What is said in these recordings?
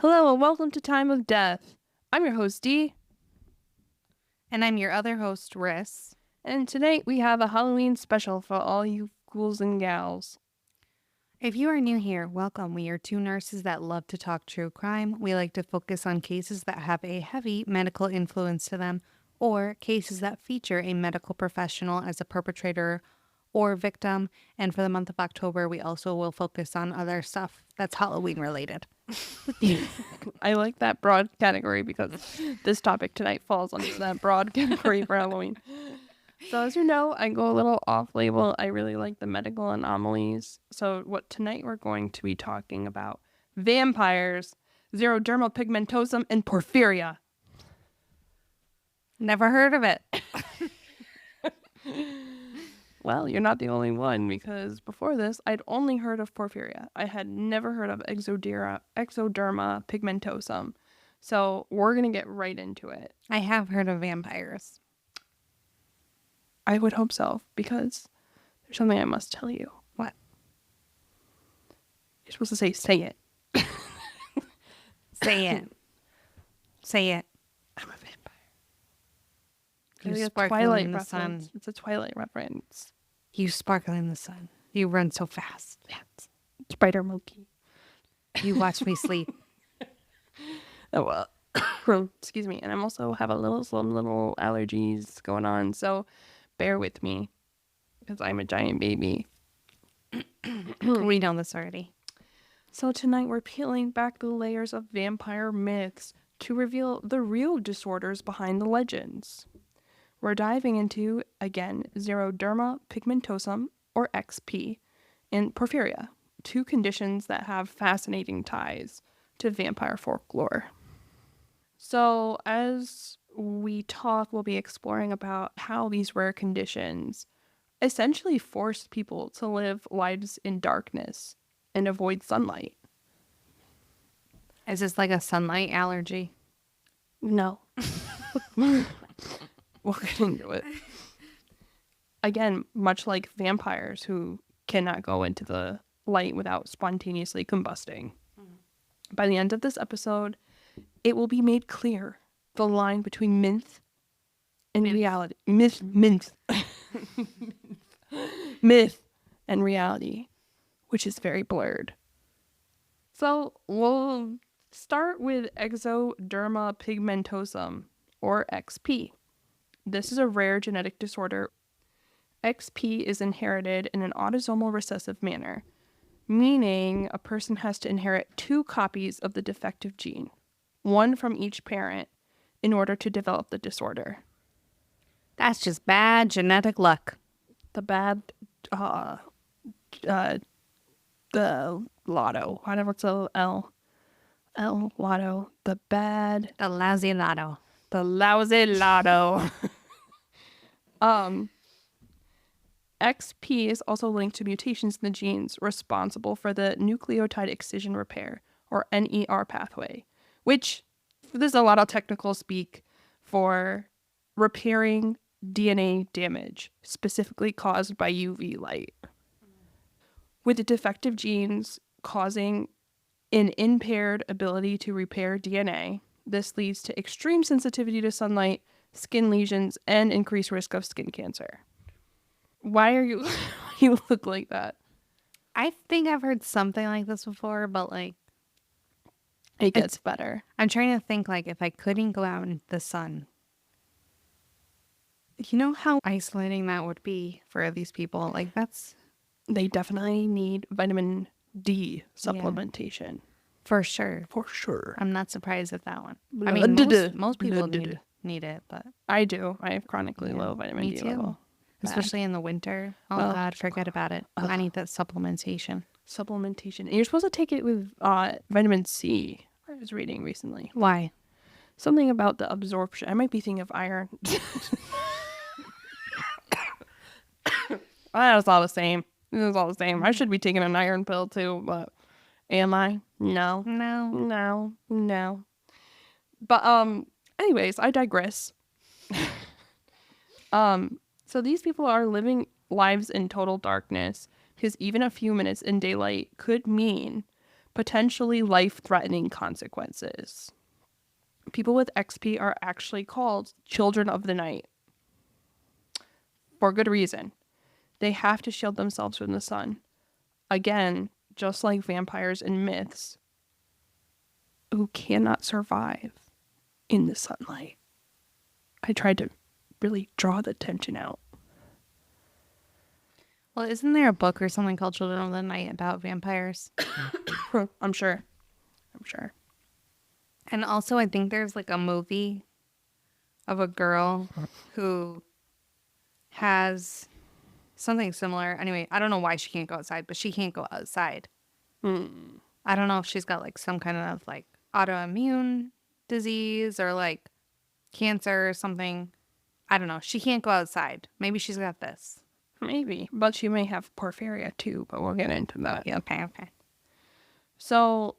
Hello and welcome to Time of Death. I'm your host, Dee. And I'm your other host, Ris. And tonight we have a Halloween special for all you ghouls and gals. If you are new here, welcome. We are two nurses that love to talk true crime. We like to focus on cases that have a heavy medical influence to them, or cases that feature a medical professional as a perpetrator or victim. And for the month of October, we also will focus on other stuff that's Halloween related. I like that broad category because this topic tonight falls under that broad category for Halloween. So as you know, I go a little off-label. I really like the medical anomalies. So tonight we're going to be talking about vampires, Xeroderma Pigmentosum and Porphyria. Never heard of it. Well, you're not the only one, because before this, I'd only heard of Porphyria. I had never heard of Exoderma Pigmentosum. So we're going to get right into it. I have heard of vampires. I would hope so, because there's something I must tell you. What? You're supposed to say it. Say it. Say it. I'm a vampire. You It's a sparkle Twilight in the reference. sun. It's a Twilight reference. You sparkle in the sun. You run so fast. Yeah. Spider monkey. You watch me sleep. Oh, well. Excuse me. And I'm also have some little allergies going on. So bear with me, because I'm a giant baby. We know this already. So tonight we're peeling back the layers of vampire myths to reveal the real disorders behind the legends. We're diving into, again, Xeroderma Pigmentosum, or XP, and Porphyria, two conditions that have fascinating ties to vampire folklore. So as we talk, we'll be exploring about how these rare conditions essentially force people to live lives in darkness and avoid sunlight. Is this like a sunlight allergy? No. We'll get into it. Again, much like vampires who cannot go into the light without spontaneously combusting. By the end of this episode, it will be made clear the line between myth and reality. Myth and reality, which is very blurred. So we'll start with Xeroderma Pigmentosum, or XP. This is a rare genetic disorder. XP is inherited in an autosomal recessive manner, meaning a person has to inherit two copies of the defective gene, one from each parent, in order to develop the disorder. That's just bad genetic luck. The bad, the lotto. Whatever, it's a L lotto. The bad. The lousy lotto. The lousy lotto. XP is also linked to mutations in the genes responsible for the nucleotide excision repair, or NER pathway, which there's a lot of technical speak for repairing DNA damage, specifically caused by UV light. With the defective genes causing an impaired ability to repair DNA, this leads to extreme sensitivity to sunlight, skin lesions, and increased risk of skin cancer. Why are you you look like that? I think I've heard something like this before, but like It gets better. I'm trying to think, like, if I couldn't go out in the sun, you know how isolating that would be for these people? Like, They definitely need vitamin D supplementation. for sure. For sure. I'm not surprised at that one. Blah, I mean, duh, duh. most people Blah, duh, duh. need it, but I do. I have chronically low vitamin me D too. level. Especially in the winter. Oh, Well, God, forget about it. I need that supplementation. Supplementation. And you're supposed to take it with vitamin C. I was reading recently. Why? Something about the absorption. I might be thinking of iron. That's all the same. This is all the same. I should be taking an iron pill too, but am I? No. But anyways, I digress. So these people are living lives in total darkness because even a few minutes in daylight could mean potentially life-threatening consequences. People with XP are actually called children of the night for good reason. They have to shield themselves from the sun. Again, just like vampires in myths who cannot survive in the sunlight. I tried to really draw the tension out. Well, isn't there a book or something called Children of the Night about vampires? I'm sure. And also, I think there's like a movie of a girl who has something similar. Anyway, I don't know why she can't go outside, but she can't go outside. I don't know if she's got like some kind of like autoimmune disease or like cancer or something. I don't know. She can't go outside. Maybe she's got this. Maybe. But she may have porphyria too, but we'll get into that. Yeah, okay. So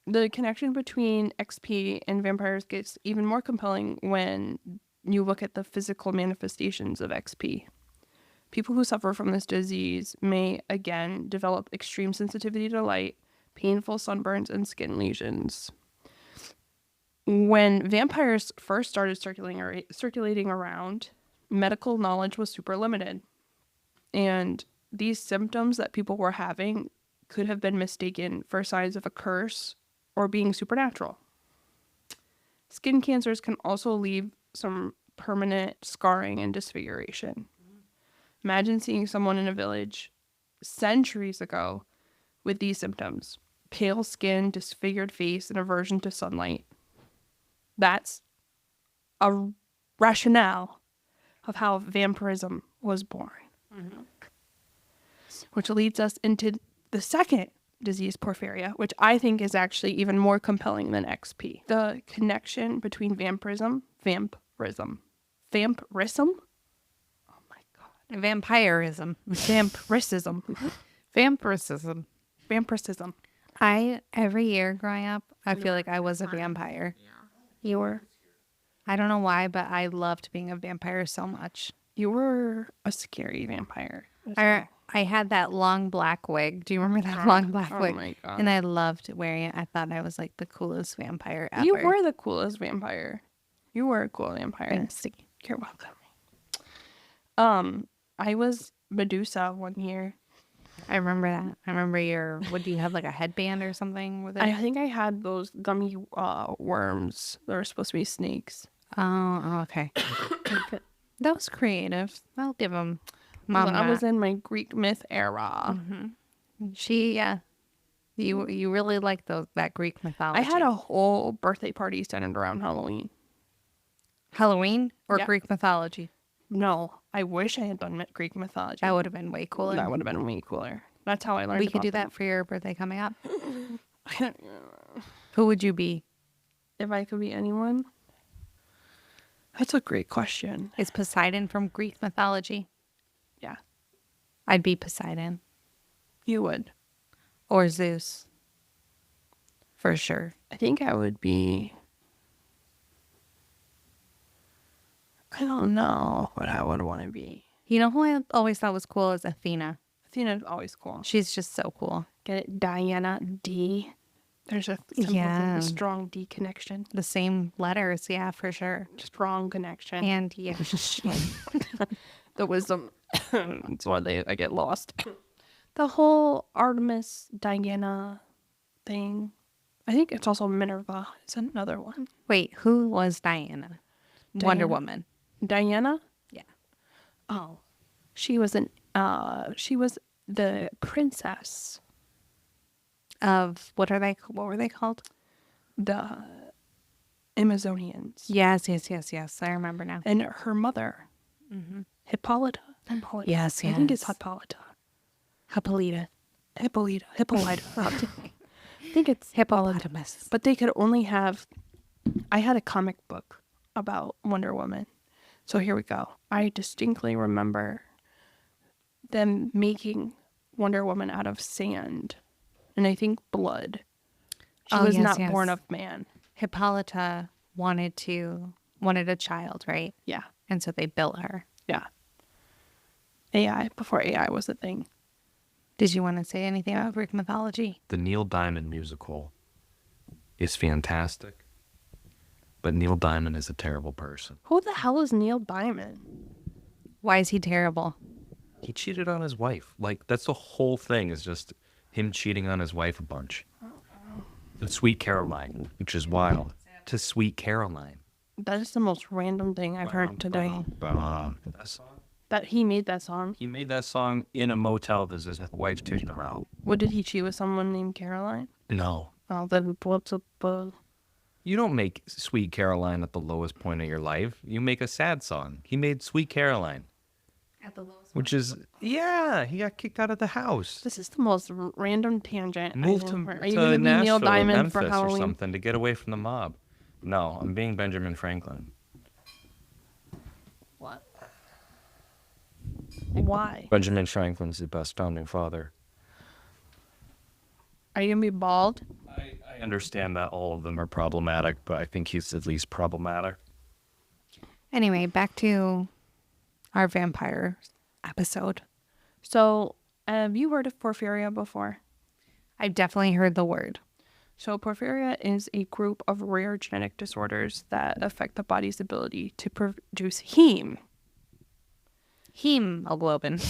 the connection between XP and vampires gets even more compelling when you look at the physical manifestations of XP. People who suffer from this disease may, again, develop extreme sensitivity to light, painful sunburns, and skin lesions. When vampires first started circulating around, medical knowledge was super limited. And these symptoms that people were having could have been mistaken for signs of a curse or being supernatural. Skin cancers can also leave some permanent scarring and disfiguration. Imagine seeing someone in a village centuries ago with these symptoms: pale skin, disfigured face, and aversion to sunlight. That's a rationale of how vampirism was born. Which leads us into the second disease, porphyria, which I think is actually even more compelling than XP. The connection between vampirism. Oh my God. Vampirism. Vampirism. Every year growing up, I feel like I was a vampire. You were? I don't know why, but I loved being a vampire so much. You were a scary vampire. I had that long black wig. Do you remember that long black wig? Oh my God. And I loved wearing it. I thought I was like the coolest vampire ever. You were the coolest vampire. You were a cool vampire. Thanks. You're welcome. I was Medusa one year. I remember that. I remember do you have like a headband or something with it? I think I had those gummy worms that were supposed to be snakes. Oh, okay. That was creative. I'll give them. Mom, I was in my Greek myth era. You really like that Greek mythology. I had a whole birthday party centered around Halloween. Halloween or Yeah. Greek mythology? No, I wish I had done Greek mythology. That would have been way cooler. That would have been way cooler. That's how I learned. We could about do them. that for your birthday coming up. Who would you be? If I could be anyone? That's a great question. Is Poseidon from Greek mythology? Yeah, I'd be Poseidon. you would. Or Zeus. For sure. I think I would be... I don't know what I would want to be. You know who I always thought was cool is Athena. Athena's always cool. She's just so cool. Get it? Diana, D. There's a strong D connection. The same letters, yeah, for sure. Strong connection. And yeah. The wisdom. That's why I get lost. The whole Artemis, Diana thing. I think it's also Minerva. It's another one. Wait, who was Diana? Wonder Woman. Diana? Yeah. Oh, she was the princess Of what were they called? the Amazonians. Yes. I remember now. And her mother, Hippolyta. Yes, I think it's yes. Hippolyta. Hippolyta. Hippolyta. I think it's Hippolytamus. But they could only have... I had a comic book about Wonder Woman. So here we go. I distinctly remember them making Wonder Woman out of sand. And I think blood. She was not born of man. Hippolyta wanted a child, right? Yeah. And so they built her. Yeah. AI, before AI was a thing. Did you want to say anything about Greek mythology? The Neil Diamond musical is fantastic, but Neil Diamond is a terrible person. Who the hell is Neil Diamond? Why is he terrible? He cheated on his wife. Like, that's the whole thing, is just him cheating on his wife a bunch. The Sweet Caroline, which is wild. To Sweet Caroline. That is the most random thing I've heard today. That song? That he made that song. He made that song in a motel with his wife taking her out. What, did he cheat with someone named Caroline? No. Oh, then what's up? You don't make Sweet Caroline at the lowest point of your life. You make a sad song. He made Sweet Caroline. At the lowest Which is, yeah, he got kicked out of the house. This is the most random tangent. Moved to, Are you going to be Nashville Neil or Diamond Memphis for or Halloween? something to get away from the mob. No, I'm being Benjamin Franklin. What? Why? Benjamin Franklin's the best founding father. Are you going to be bald? I understand that all of them are problematic, but I think he's at least problematic. Anyway, back to our vampire episode. So, have you heard of porphyria before? I've definitely heard the word. So, porphyria is a group of rare genetic disorders that affect the body's ability to produce heme. Hemoglobin.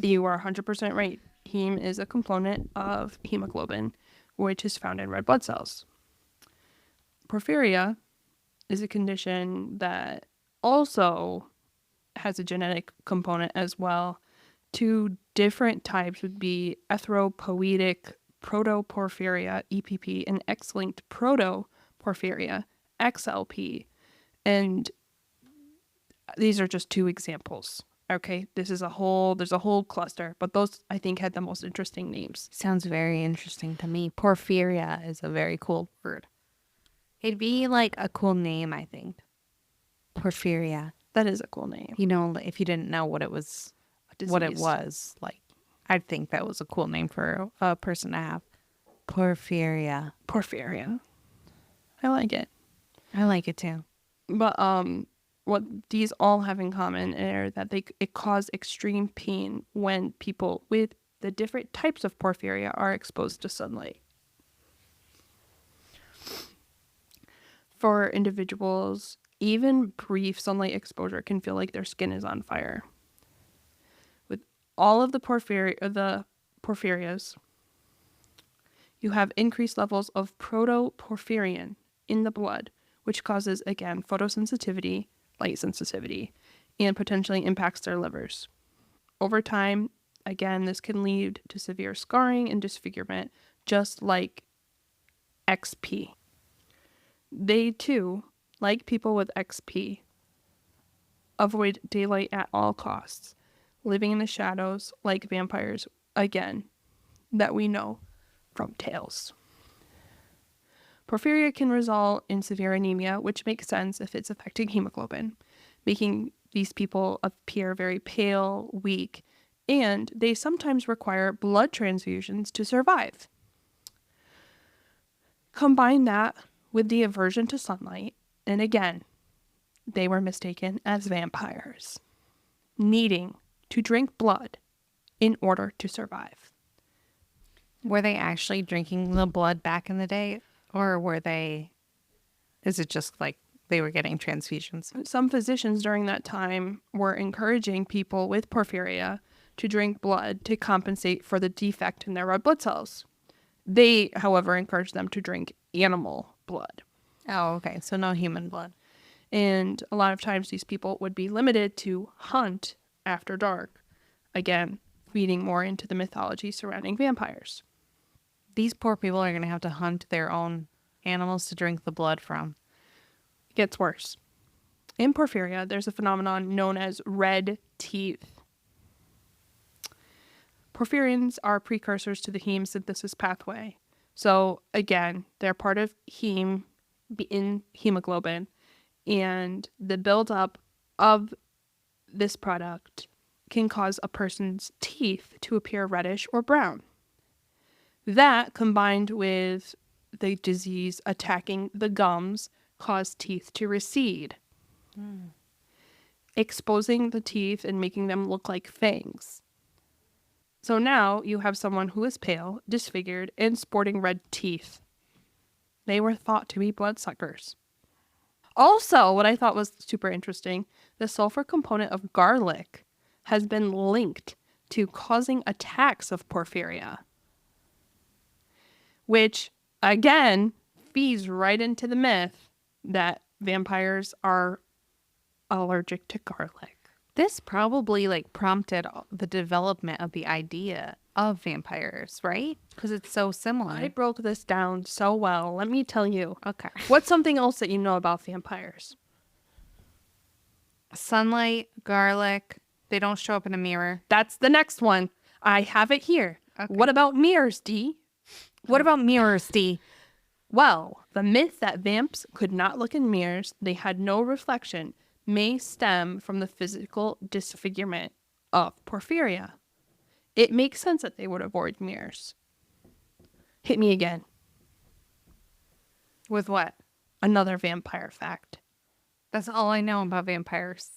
You are 100% right. Heme is a component of hemoglobin, which is found in red blood cells. Porphyria is a condition that also has a genetic component as well. Two different types would be erythropoietic protoporphyria, EPP, and X-linked protoporphyria, XLP. And these are just two examples. Okay, there's a whole cluster, but those I think had the most interesting names. Sounds very interesting to me. Porphyria is a very cool word. It'd be like a cool name, I think. Porphyria. That is a cool name. You know, if you didn't know what it was, like, I'd think that was a cool name for a person to have. Porphyria. Porphyria. I like it. I like it too. But what these all have in common are that it cause extreme pain when people with the different types of porphyria are exposed to sunlight. For individuals, even brief sunlight exposure can feel like their skin is on fire. With all of the porphyrias, you have increased levels of protoporphyrin in the blood, which causes, again, photosensitivity, light sensitivity, and potentially impacts their livers. Over time, again, this can lead to severe scarring and disfigurement, just like XP. They, too, like people with XP, avoid daylight at all costs, living in the shadows like vampires, again, that we know from tales. Porphyria can result in severe anemia, which makes sense if it's affecting hemoglobin, making these people appear very pale, weak, and they sometimes require blood transfusions to survive. Combine that with the aversion to sunlight, and again, they were mistaken as vampires, needing to drink blood in order to survive. Were they actually drinking the blood back in the day? Or is it just like they were getting transfusions? Some physicians during that time were encouraging people with porphyria to drink blood to compensate for the defect in their red blood cells. They, however, encouraged them to drink animal blood. Oh, okay. So no human blood. And a lot of times these people would be limited to hunt after dark. Again, feeding more into the mythology surrounding vampires. These poor people are going to have to hunt their own animals to drink the blood from. It gets worse. In porphyria, there's a phenomenon known as red teeth. Porphyrins are precursors to the heme synthesis pathway. So again, they're part of heme in hemoglobin, and the buildup of this product can cause a person's teeth to appear reddish or brown. That, combined with the disease attacking the gums, cause teeth to recede, exposing the teeth and making them look like fangs. So now you have someone who is pale, disfigured, and sporting red teeth. They were thought to be bloodsuckers. Also, what I thought was super interesting, the sulfur component of garlic has been linked to causing attacks of porphyria, which, again, feeds right into the myth that vampires are allergic to garlic. This probably like prompted the development of the idea of vampires, right? Because it's so similar. I broke this down so well. Let me tell you. Okay. What's something else that you know about vampires? Sunlight, garlic, they don't show up in a mirror. That's the next one. I have it here. Okay. What about mirrors, Dee? What about mirrors, Dee? Well, the myth that vamps could not look in mirrors, they had no reflection, may stem from the physical disfigurement of porphyria. It makes sense that they would avoid mirrors. Hit me again. With what? Another vampire fact. That's all I know about vampires.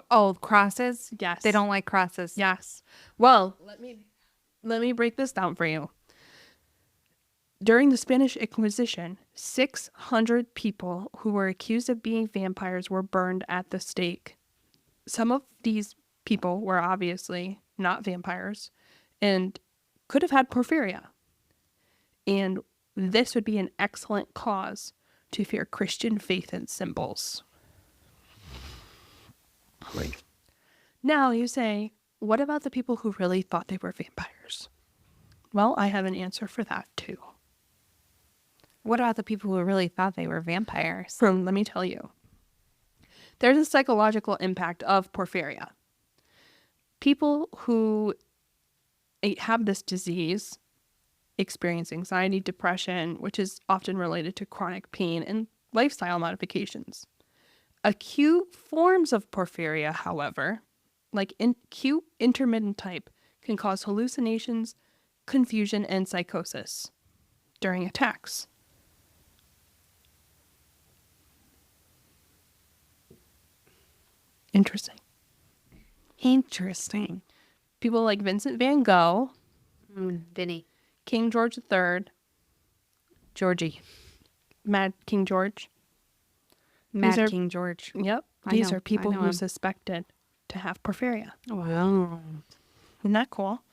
Oh, crosses? Yes. They don't like crosses. Yes. Well, let me break this down for you. During the Spanish Inquisition, 600 people who were accused of being vampires were burned at the stake. Some of these people were obviously not vampires and could have had porphyria. And this would be an excellent cause to fear Christian faith and symbols. Great. Now you say, what about the people who really thought they were vampires? Well, I have an answer for that too. What about the people who really thought they were vampires? Let me tell you. There's a psychological impact of porphyria. People who have this disease experience anxiety, depression, which is often related to chronic pain and lifestyle modifications. Acute forms of porphyria, however, like acute intermittent type, can cause hallucinations, confusion, and psychosis during attacks. Interesting. People like Vincent van Gogh, Vinny. King George III, Georgie. Mad King George. Mad are- King George. Yep. I These know- are people I know who him. suspected to have porphyria. Wow. Isn't that cool?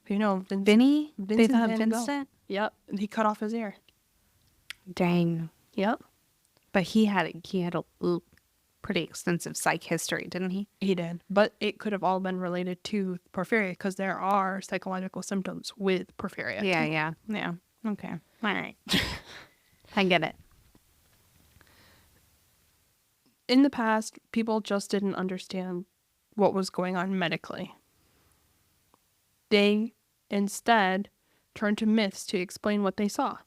You know, Vinny? They Vincent thought van Gogh. Vincent? Yep. He cut off his ear. Dang. Yep. But he had a pretty extensive psych history, didn't he? He did. But it could have all been related to porphyria because there are psychological symptoms with porphyria. Yeah. Okay. All right. I get it. In the past, people just didn't understand what was going on medically. They instead turned to myths to explain what they saw.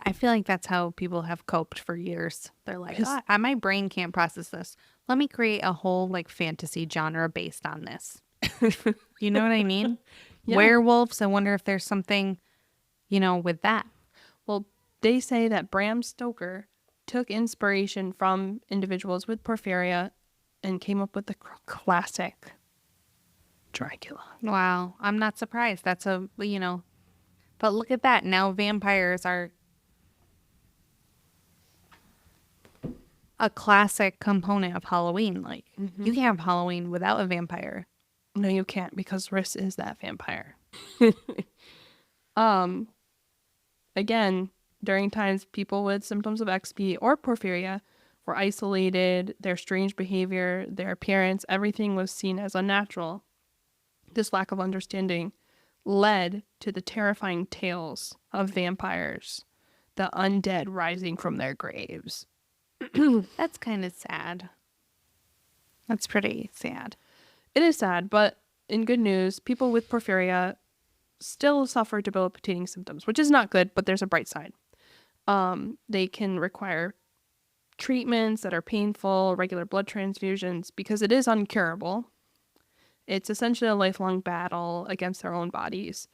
I feel like that's how people have coped for years. They're like, Yes. my brain can't process this. Let me create a whole like fantasy genre based on this. You know what I mean? Yeah. Werewolves. I wonder if there's something, with that. Well, they say that Bram Stoker took inspiration from individuals with porphyria and came up with the classic Dracula. Wow. I'm not surprised. That's but look at that. Now vampires are a classic component of Halloween. Like, you can't have Halloween without a vampire. No, you can't because Ris is that vampire. Again, during times people with symptoms of XP or porphyria were isolated, their strange behavior, their appearance, everything was seen as unnatural. This lack of understanding led to the terrifying tales of vampires, the undead rising from their graves. That's kind of sad. That's pretty sad. It is sad, but in good news, people with porphyria still suffer debilitating symptoms, which is not good, but there's a bright side. They can require treatments that are painful, regular blood transfusions, because it is uncurable. It's essentially a lifelong battle against their own bodies.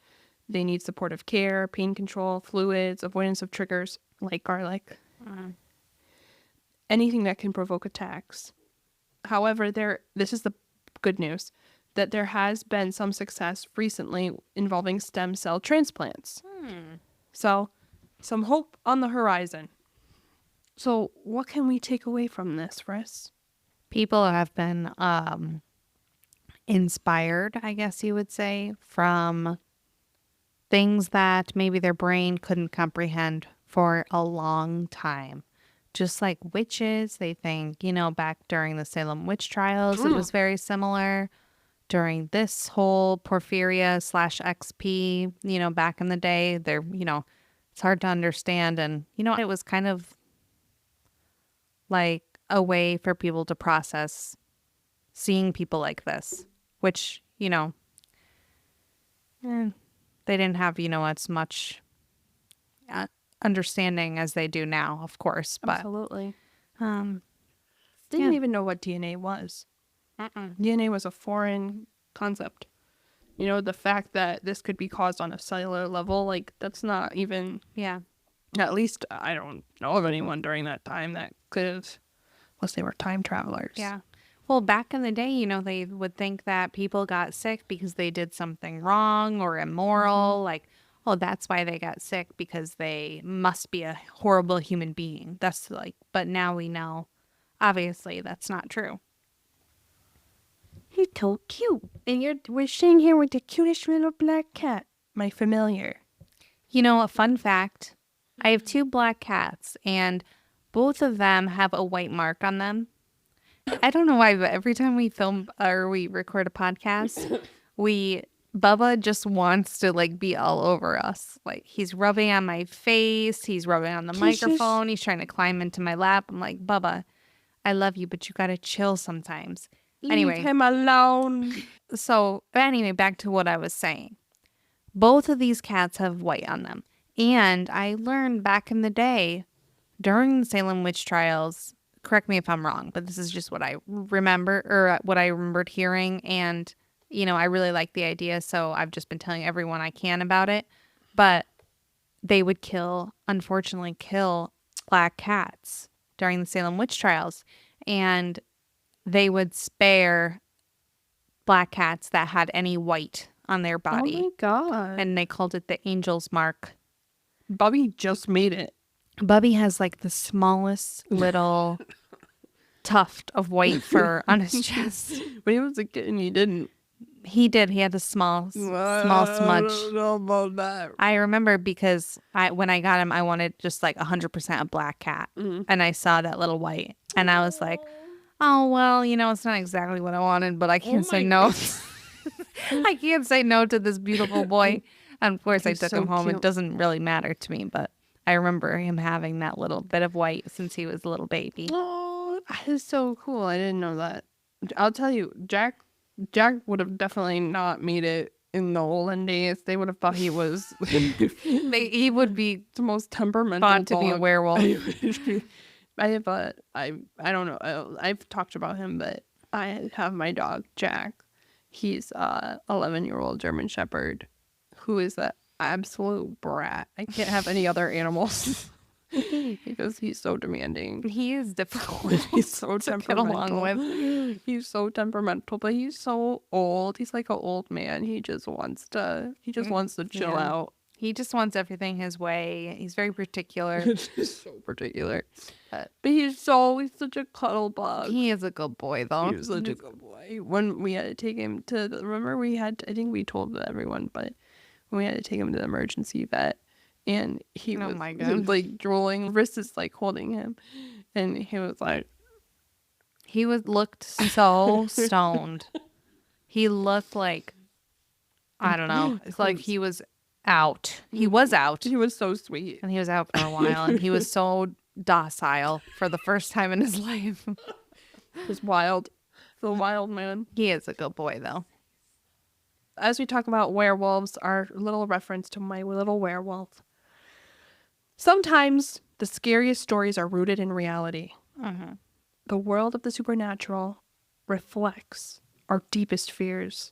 They need supportive care, pain control, fluids, avoidance of triggers like garlic. Anything that can provoke attacks. However, this is the good news. that there has been some success recently involving stem cell transplants. So, some hope on the horizon. So, what can we take away from this, Riss? People have been inspired, I guess you would say, from things that maybe their brain couldn't comprehend for a long time. Just like witches, they think, back during the Salem witch trials, it was very similar. During this whole Porphyria / XP, back in the day, it's hard to understand. And, it was kind of like a way for people to process seeing people like this, which, they didn't have, as much understanding as they do now, of course. But Absolutely. yeah. Didn't even know what DNA was. DNA was a foreign concept. The fact that this could be caused on a cellular level, like, that's not even, Yeah. at least I don't know of anyone during that time that could have, unless they were time travelers. Yeah. Well, back in the day, they would think that people got sick because they did something wrong or immoral. Like, oh, that's why they got sick, because they must be a horrible human being. That's like, but now we know, obviously, that's not true. He's so cute. And we're sitting here with the cutest little black cat, my familiar. A fun fact, I have 2 black cats, and both of them have a white mark on them. I don't know why, but every time we film or we record a podcast, Bubba just wants to like be all over us. Like, he's rubbing on my face, he's rubbing on the microphone, he's trying to climb into my lap. I'm like, Bubba, I love you, but you gotta chill sometimes. Anyway, Leave him alone. So, but anyway, back to what I was saying. Both of these cats have white on them. And I learned back in the day, during the Salem witch trials, correct me if I'm wrong, but this is just what I remember, or what I remembered hearing. And, I really like the idea, so I've just been telling everyone I can about it. But they would unfortunately kill black cats during the Salem witch trials. And they would spare black cats that had any white on their body. Oh my god. And they called it the angel's mark. Bubby just made it. Bubby has like the smallest little tuft of white fur on his chest. When he was a kitten, he didn't. He did. He had a small smudge. I don't know about that. I remember because when I got him, I wanted just like 100% a black cat. And I saw that little white. And I was like, oh, well, it's not exactly what I wanted, but I can't say no. I can't say no to this beautiful boy. And of course, I took him home. Cute. It doesn't really matter to me, but I remember him having that little bit of white since he was a little baby. Oh, that is so cool. I didn't know that. I'll tell you, Jack would have definitely not made it in the olden days. They would have thought he was He would be the most temperamental thought to be a dog. werewolf. I don't know. I've talked about him, but I have my dog Jack. He's a 11-year-old German Shepherd who is an absolute brat. I can't have any other animals because he's so demanding. He is difficult. He's so to get temperamental. along with. He's so temperamental, but he's so old. He's like an old man. He just wants to chill Yeah. out. He just wants everything his way. He's very particular. He's so particular. But he's such a cuddle bug. He is a good boy, though. He was such a good boy. When we had to take him to I think we told everyone, but when we had to take him to the emergency vet, and he Oh was my God. like drooling, Riss is like holding him, and he was like, looked so stoned. He looked like, I don't know. It's like he was out. He was out. he was so sweet. And he was out for a while. And he was so docile for the first time in his life. He was wild. The wild man. He is a good boy, though. As we talk about werewolves, our little reference to My Little Werewolf. Sometimes the scariest stories are rooted in reality. Mm-hmm. The world of the supernatural reflects our deepest fears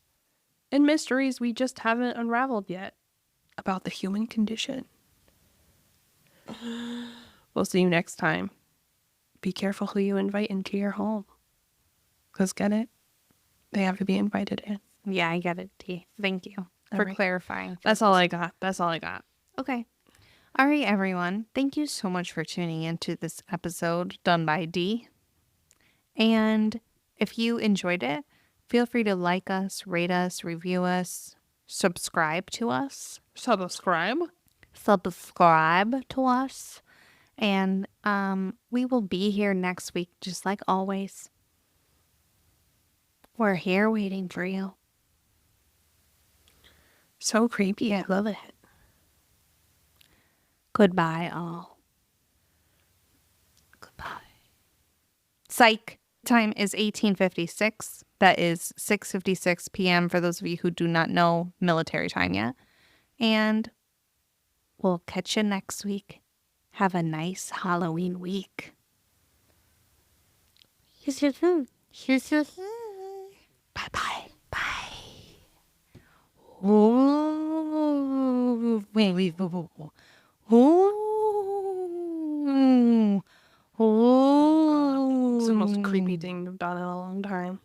and mysteries we just haven't unraveled yet about the human condition. We'll see you next time. Be careful who you invite into your home. Because get it? They have to be invited in. Yeah, I get it, Dee. Thank you for right. clarifying. That's all I got. That's all I got. Okay. All right, everyone. Thank you so much for tuning into this episode done by Dee. And if you enjoyed it, feel free to like us, rate us, review us, subscribe to us. Subscribe. Subscribe to us. And we will be here next week, just like always. We're here waiting for you. So creepy. I love it. Goodbye, all. Goodbye. Psych. Time is 18:56. That is 6:56 p.m. for those of you who do not know military time yet. And we'll catch you next week. Have a nice Halloween week. Bye-bye. Bye. Ooh, wait. Ooh. It's the most creepy thing we've done in a long time.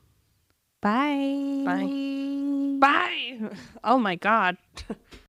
Bye. Bye. Bye. Oh my God.